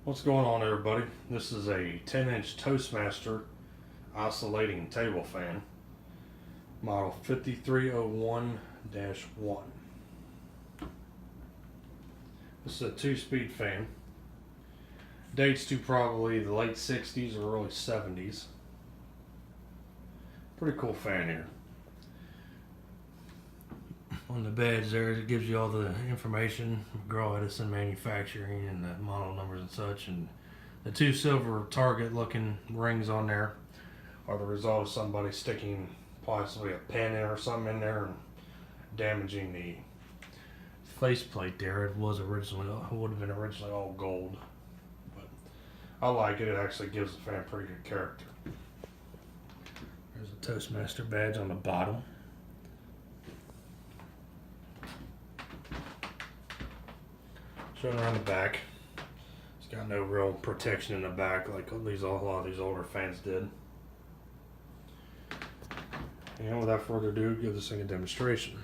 What's going on, everybody? This is a 10-inch Toastmaster oscillating table fan, model 5301-1. This is a 2-speed fan. Dates to probably the late 60s or early 70s. Pretty cool fan here. On the badge there, it gives you all the information, McGraw Edison manufacturing and the model numbers and such, and the two silver target looking rings on there are the result of somebody sticking possibly a pen in or something in there and damaging the faceplate there. It would have been originally all gold, but I like it. It actually gives the fan pretty good character. There's a Toastmaster badge on the bottom. Showing around the back, it's got no real protection in the back like a lot of these older fans did. And without further ado, give this thing a demonstration.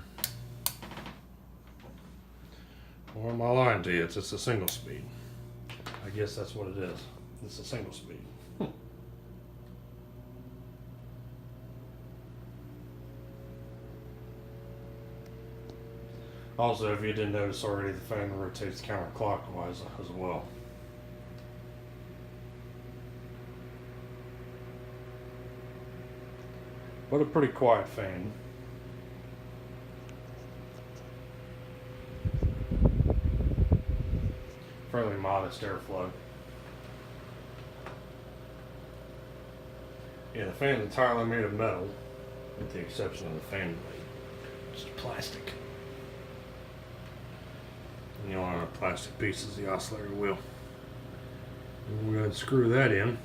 Or am I lying to you? It's just a single speed. I guess that's what it is. It's a single speed. Also, if you didn't notice already, the fan rotates counterclockwise as well. But a pretty quiet fan. Fairly modest airflow. Yeah, the fan's entirely made of metal, with the exception of the fan blade. Just plastic. And the only plastic piece is the oscillator wheel. And we're going to screw that in,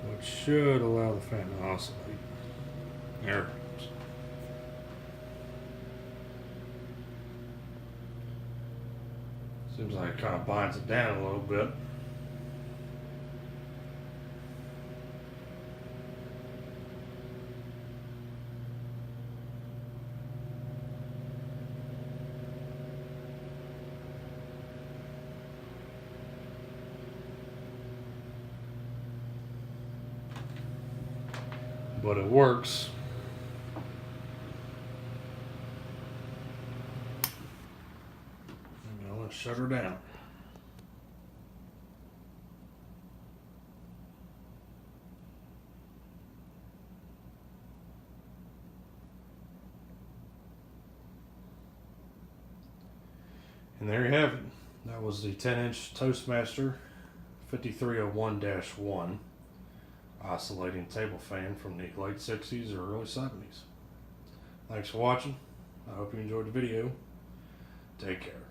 which should allow the fan to oscillate. There it goes. Seems like it kind of binds it down a little bit. But it works. Now let's shut her down. And there you have it. That was the 10-inch Toastmaster 5301-1. Oscillating table fan from the late 60s or early 70s. Thanks for watching. I hope you enjoyed the video. Take care.